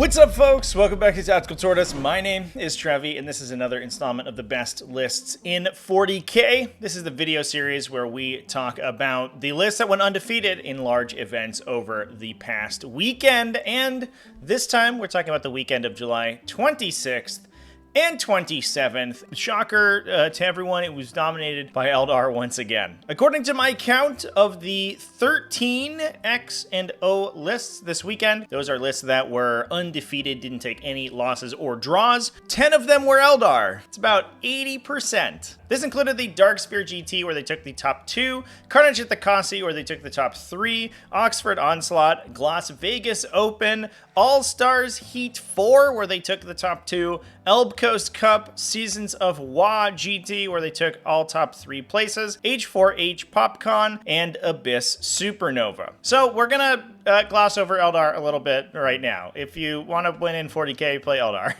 What's up, folks? Welcome back to TacticalTortoise. My name is Trevi, and this is another installment of the best lists in 40K. This is the video series where we talk about the lists that went undefeated in large events over the past weekend, and this time we're talking about the weekend of July 26th and 27th. Shocker to everyone, it was dominated by Aeldari once again. According to my count of the 13 X and O lists this weekend, those are lists that were undefeated, didn't take any losses or draws. 10 of them were Aeldari. It's about 80%. This included the Darkspear GT, where they took the top 2, Carnage at the Kasi, where they took the top 3, Oxford Onslaught, Las Vegas Open, All-Stars Heat 4, where they took the top 2, Elb Coast Cup, Seasons of Wa GT, where they took all top 3 places, H4H PopCon, and Abyss Supernova. So we're gonna gloss over Aeldari a little bit right now. If you want to win in 40K, play Aeldari.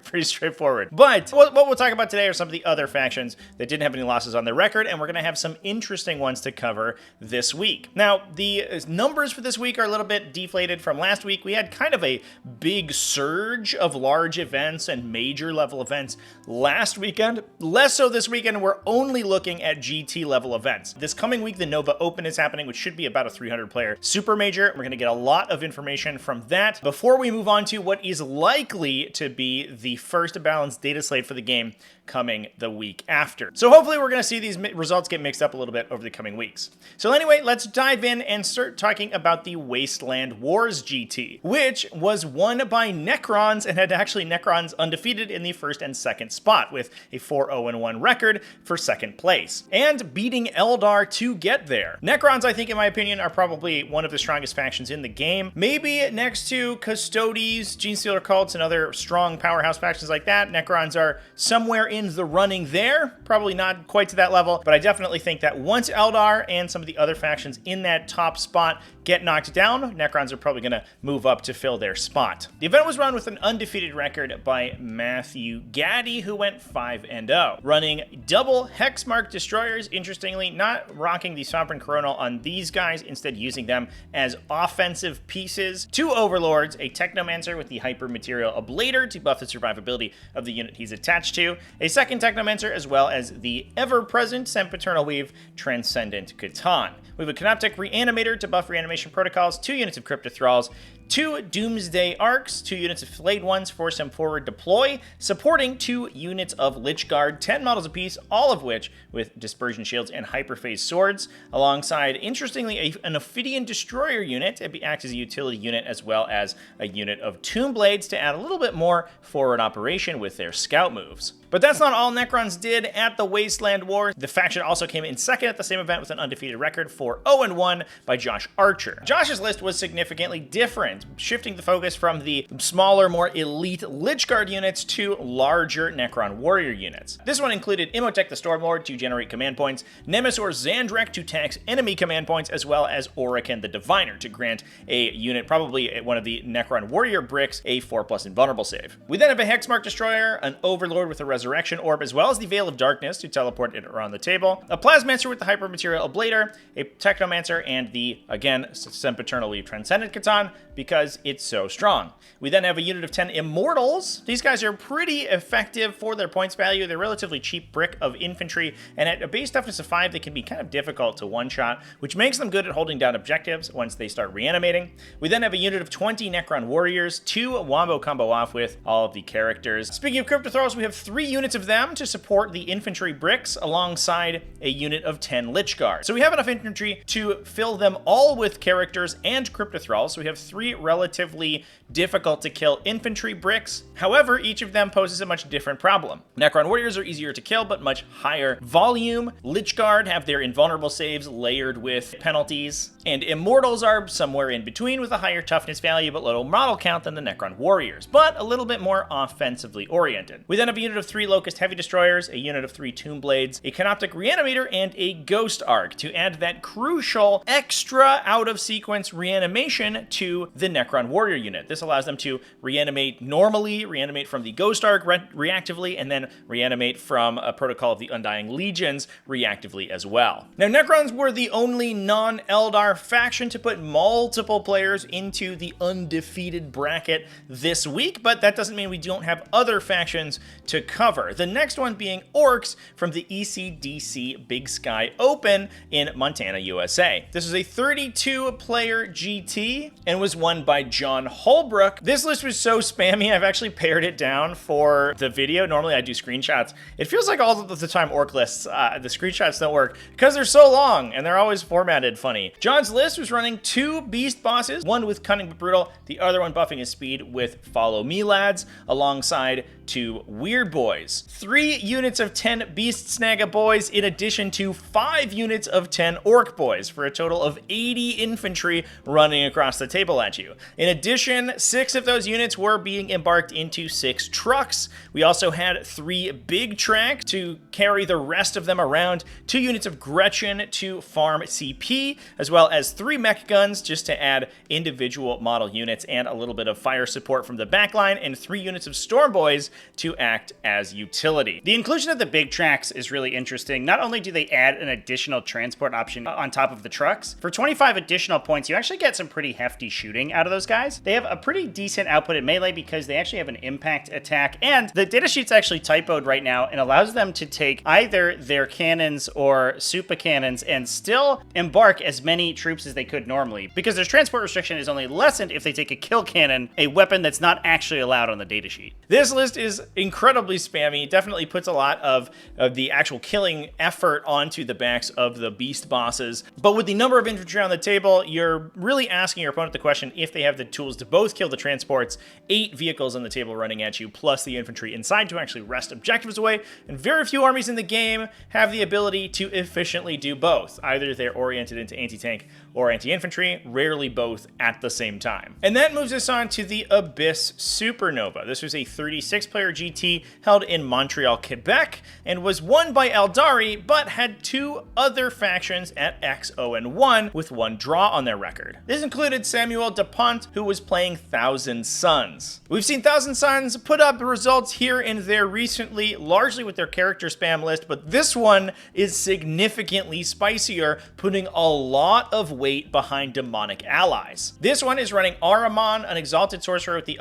Pretty straightforward. But what we'll talk about today are some of the other factions that didn't have any losses on their record, and we're going to have some interesting ones to cover this week. Now, the numbers for this week are a little bit deflated from last week. We had kind of a big surge of large events and major level events last weekend. Less so this weekend. We're only looking at GT level events. This coming week, the Nova Open is happening, which should be about a 300 player super major. We're going to get a lot of information from that before we move on to what is likely to be the first balanced data slate for the game coming the week after. So hopefully we're going to see these results get mixed up a little bit over the coming weeks. So anyway, let's dive in and start talking about the Wasteland Wars GT, which was won by Necrons and had actually Necrons undefeated in the first and second spot with a 4-0-1 record for second place and beating Aeldari to get there. Necrons, I think in my opinion, are probably one of the strongest factions in the game. Maybe next to Custodes, Genestealer cults, and other strong powerhouse factions like that, Necrons are somewhere in the running there. Probably not quite to that level, but I definitely think that once Aeldari and some of the other factions in that top spot get knocked down, Necrons are probably going to move up to fill their spot. The event was run with an undefeated record by Matthew Gaddy, who went 5-0, running double Hexmark destroyers. Interestingly, not rocking the Sovereign Coronal on these guys, instead using them as offensive pieces. 2 Overlords, a Technomancer with the Hyper Material Ablator to buff the survivability of the unit he's attached to, a second Technomancer, as well as the ever-present Sempiternal Weave Transcendent Catan. We have a Canoptek Reanimator to buff reanimation protocols, 2 units of Crypto Thralls, 2 Doomsday Arcs, 2 units of Flayed Ones for some forward deploy, supporting 2 units of Lich Guard, 10 models apiece, all of which with Dispersion Shields and Hyperphase Swords, alongside, interestingly, an Ophidian Destroyer unit. It acts as a utility unit as well as a unit of Tomb Blades to add a little bit more forward operation with their scout moves. But that's not all Necrons did at the Wasteland Wars. The faction also came in second at the same event with an undefeated record for 0-1 by Josh Archer. Josh's list was significantly different, shifting the focus from the smaller, more elite Lich Guard units to larger Necron Warrior units. This one included Imhotep the Stormlord to generate command points, Nemesaur Zandrek to tax enemy command points, as well as Orican the Diviner to grant a unit, probably one of the Necron Warrior bricks, a 4+ invulnerable save. We then have a Hexmark Destroyer, an Overlord with a Resurrection Orb, as well as the Veil of Darkness to teleport it around the table, a Plasmancer with the Hyper Material Ablator, a Technomancer, and the, again, Sempiternal Weave Transcendent Catan, because it's so strong. We then have a unit of 10 Immortals. These guys are pretty effective for their points value. They're relatively cheap brick of infantry, and at a base toughness of 5, they can be kind of difficult to one-shot, which makes them good at holding down objectives once they start reanimating. We then have a unit of 20 Necron Warriors, 2 Wombo combo off with all of the characters. Speaking of Crypto Thralls, we have 3 units of them to support the infantry bricks alongside a unit of 10 Lich Guard. So we have enough infantry to fill them all with characters and Crypto Thralls. So we have 3 relatively difficult to kill infantry bricks. However, each of them poses a much different problem. Necron Warriors are easier to kill, but much higher volume. Lich Guard have their invulnerable saves layered with penalties, and Immortals are somewhere in between with a higher toughness value but little model count than the Necron Warriors, but a little bit more offensively oriented. We then have a unit of 3 Locust Heavy Destroyers, a unit of 3 Tomb Blades, a Canoptek Reanimator, and a Ghost Arc to add that crucial extra out-of-sequence reanimation to the the Necron Warrior unit. This allows them to reanimate normally, reanimate from the Ghost Arc reactively, and then reanimate from a Protocol of the Undying Legions reactively as well. Now, Necrons were the only non-Eldar faction to put multiple players into the undefeated bracket this week, but that doesn't mean we don't have other factions to cover. The next one being Orks from the ECDC Big Sky Open in Montana, USA. This is a 32-player GT and was won by John Holbrook. This list was so spammy, I've actually pared it down for the video. Normally I do screenshots. It feels like all of the time Ork lists, the screenshots don't work because they're so long and they're always formatted funny. John's list was running 2 beast bosses, one with Cunning but Brutal, the other one buffing his speed with Follow Me Lads, alongside 2 Weird Boys, 3 units of 10 Beast Snagga Boys, in addition to 5 units of 10 Ork Boys, for a total of 80 infantry running across the table at you. In addition, 6 of those units were being embarked into 6 trucks. We also had 3 big tracks to carry the rest of them around, 2 units of Gretchen to farm CP, as well as 3 mech guns just to add individual model units and a little bit of fire support from the backline, and 3 units of Storm Boys to act as utility. The inclusion of the big tracks is really interesting. Not only do they add an additional transport option on top of the trucks, for 25 additional points, you actually get some pretty hefty shooting out of those guys. They have a pretty decent output in melee because they actually have an impact attack, and the datasheet's actually typoed right now and allows them to take either their cannons or super cannons and still embark as many troops as they could normally, because their transport restriction is only lessened if they take a kill cannon, a weapon that's not actually allowed on the datasheet. This list is incredibly spammy, definitely puts a lot of the actual killing effort onto the backs of the beast bosses, but with the number of infantry on the table, you're really asking your opponent the question if they have the tools to both kill the transports, 8 vehicles on the table running at you, plus the infantry inside to actually wrest objectives away, and very few armies in the game have the ability to efficiently do both. Either they're oriented into anti-tank or anti-infantry, rarely both at the same time. And that moves us on to the Abyss Supernova. This was a 36-player GT held in Montreal, Quebec, and was won by Aeldari, but had 2 other factions at X-0-1 with 1 draw on their record. This included Samuel Dupont, who was playing Thousand Suns. We've seen Thousand Suns put up results here and there recently, largely with their character spam list, but this one is significantly spicier, putting a lot of weight behind demonic allies. This one is running Ahriman, an exalted sorcerer with the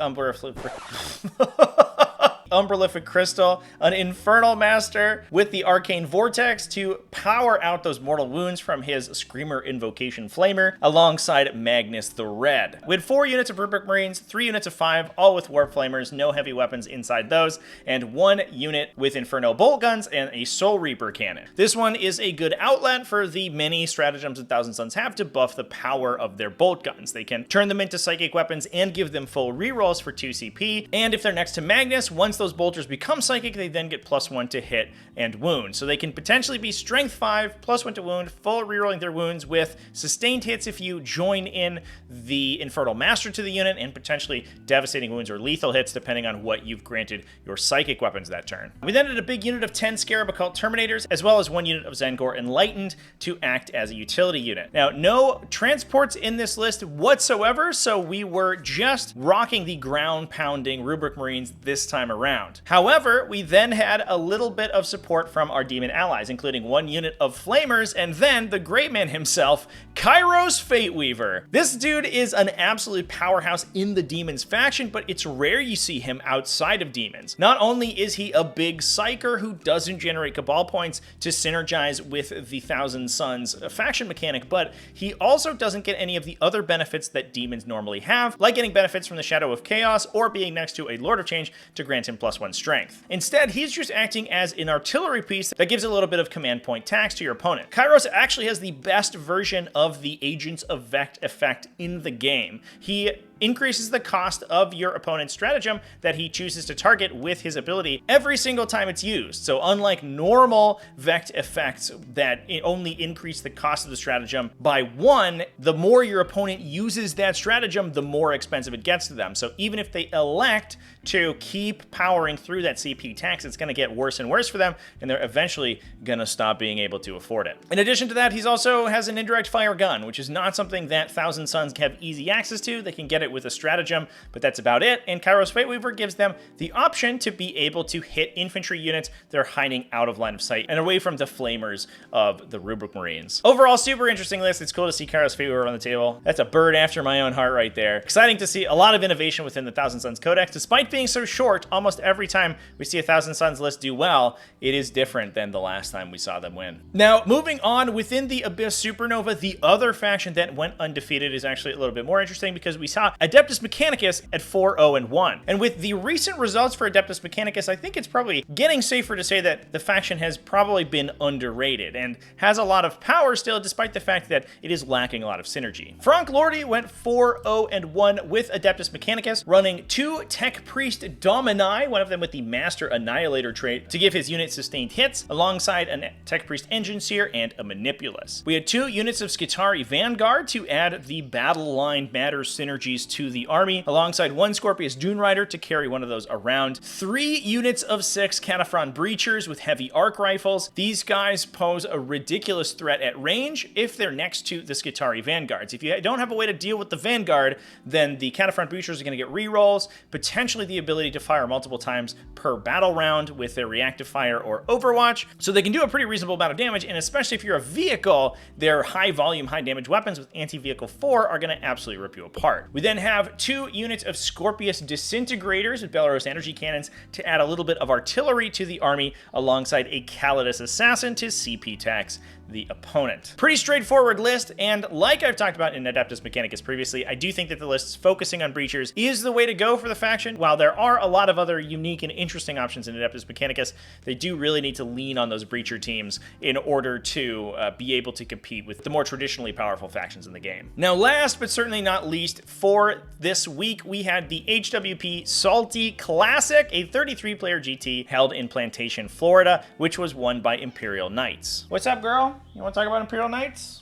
Umbralific Crystal, an Infernal Master with the Arcane Vortex to power out those mortal wounds from his Screamer Invocation Flamer, alongside Magnus the Red. With 4 units of Rubric Marines, 3 units of 5, all with Warp Flamers, no heavy weapons inside those, and 1 unit with Inferno Bolt Guns and a Soul Reaper Cannon. This one is a good outlet for the many stratagems that Thousand Suns have to buff the power of their bolt guns. They can turn them into psychic weapons and give them full rerolls for 2 CP, and if they're next to Magnus, once those bolters become psychic, they then get +1 to hit and wound. So they can potentially be strength 5, +1 to wound, full rerolling their wounds with sustained hits if you join in the Infernal Master to the unit, and potentially devastating wounds or lethal hits depending on what you've granted your psychic weapons that turn. We then had a big unit of 10 Scarab Occult Terminators, as well as 1 unit of Zengor Enlightened to act as a utility unit. Now, no transports in this list whatsoever, so we were just rocking the ground-pounding Rubric Marines this time around. However, we then had a little bit of support from our demon allies, including 1 unit of Flamers, and then the great man himself, Kairos Fateweaver. This dude is an absolute powerhouse in the Demons faction, but it's rare you see him outside of Demons. Not only is he a big psyker who doesn't generate Cabal points to synergize with the Thousand Suns faction mechanic, but he also doesn't get any of the other benefits that Demons normally have, like getting benefits from the Shadow of Chaos or being next to a Lord of Change to grant him +1 strength. Instead, he's just acting as an artillery piece that gives a little bit of command point tax to your opponent. Kairos actually has the best version of the Agents of Vect effect in the game. He increases the cost of your opponent's stratagem that he chooses to target with his ability every single time it's used. So unlike normal Vect effects that only increase the cost of the stratagem by 1, the more your opponent uses that stratagem, the more expensive it gets to them. So even if they elect to keep powering through that CP tax, it's going to get worse and worse for them, and they're eventually going to stop being able to afford it. In addition to that, he's also has an indirect fire gun, which is not something that Thousand Suns have easy access to. They can get it it with a stratagem, but that's about it. And Kairos Fateweaver gives them the option to be able to hit infantry units that are hiding out of line of sight and away from the flamers of the Rubric Marines. Overall, super interesting list. It's cool to see Kairos Fateweaver on the table. That's a bird after my own heart right there. Exciting to see a lot of innovation within the Thousand Suns Codex. Despite being so short, almost every time we see a Thousand Suns list do well, it is different than the last time we saw them win. Now, moving on, within the Abyss Supernova, the other faction that went undefeated is actually a little bit more interesting because we saw Adeptus Mechanicus at 4-0-1. And with the recent results for Adeptus Mechanicus, I think it's probably getting safer to say that the faction has probably been underrated and has a lot of power still, despite the fact that it is lacking a lot of synergy. Frank Lordi went 4-0-1 with Adeptus Mechanicus, running 2 Tech Priest Domini, one of them with the Master Annihilator trait, to give his unit sustained hits, alongside a Tech Priest Engine Seer and a Manipulus. We had 2 units of Skitarii Vanguard to add the Battle Line Matter synergies to the army, alongside 1 Scorpius Dune Rider to carry one of those around, 3 units of 6 Cataphren Breachers with heavy arc rifles. These guys pose a ridiculous threat at range if they're next to the Skitarii Vanguards. If you don't have a way to deal with the Vanguard, then the Cataphren Breachers are going to get rerolls, potentially the ability to fire multiple times per battle round with their reactive fire or Overwatch, so they can do a pretty reasonable amount of damage, and especially if you're a vehicle, their high volume, high damage weapons with anti-vehicle 4 are going to absolutely rip you apart. We then have 2 units of Scorpius Disintegrators with Belarus Energy Cannons to add a little bit of artillery to the army, alongside a Calidus Assassin to CP tax the opponent. Pretty straightforward list, and like I've talked about in Adeptus Mechanicus previously, I do think that the list focusing on Breachers is the way to go for the faction. While there are a lot of other unique and interesting options in Adeptus Mechanicus, they do really need to lean on those Breacher teams in order to be able to compete with the more traditionally powerful factions in the game. Now, last but certainly not least, for this week, we had the HWP Salty Classic, a 33-player GT held in Plantation, Florida, which was won by Imperial Knights. What's up, girl? You want to talk about Imperial Knights?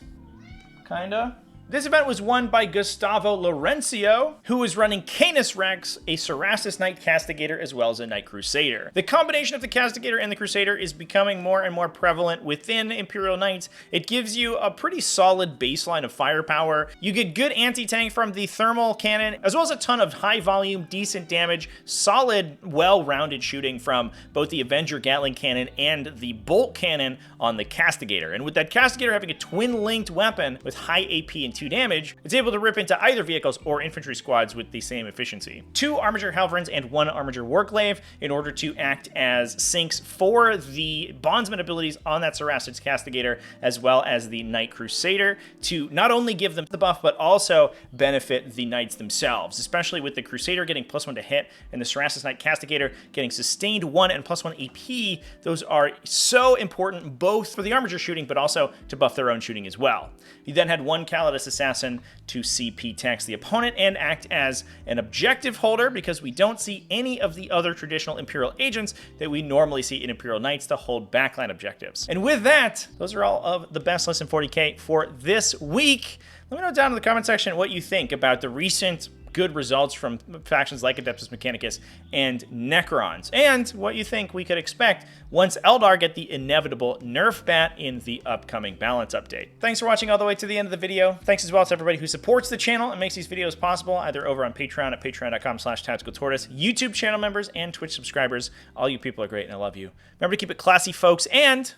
Kinda. This event was won by Gustavo Laurencio, who was running Canis Rex, a Cerastus Knight Castigator, as well as a Knight Crusader. The combination of the Castigator and the Crusader is becoming more and more prevalent within Imperial Knights. It gives you a pretty solid baseline of firepower. You get good anti-tank from the thermal cannon, as well as a ton of high volume, decent damage, solid, well-rounded shooting from both the Avenger Gatling Cannon and the Bolt Cannon on the Castigator. And with that Castigator having a twin-linked weapon with high AP and 2 damage, it's able to rip into either vehicles or infantry squads with the same efficiency. 2 Armiger Halverns and 1 Armiger Warglaive in order to act as sinks for the Bondsman abilities on that Cerastus Castigator, as well as the Knight Crusader, to not only give them the buff, but also benefit the Knights themselves, especially with the Crusader getting +1 to hit and the Cerastus Knight Castigator getting sustained 1 and +1 AP. Those are so important both for the Armiger shooting, but also to buff their own shooting as well. You then had 1 Calidus Assassin to CP tax the opponent and act as an objective holder, because we don't see any of the other traditional Imperial agents that we normally see in Imperial Knights to hold backline objectives. And with that, those are all of the best lists in 40K for this week. Let me know down in the comment section what you think about the recent good results from factions like Adeptus Mechanicus and Necrons, and what you think we could expect once Eldar get the inevitable nerf bat in the upcoming balance update. Thanks for watching all the way to the end of the video. Thanks as well to everybody who supports the channel and makes these videos possible, either over on Patreon at patreon.com/TacticalTortoise, YouTube channel members, and Twitch subscribers. All you people are great and I love you. Remember to keep it classy, folks, and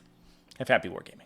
have happy wargaming.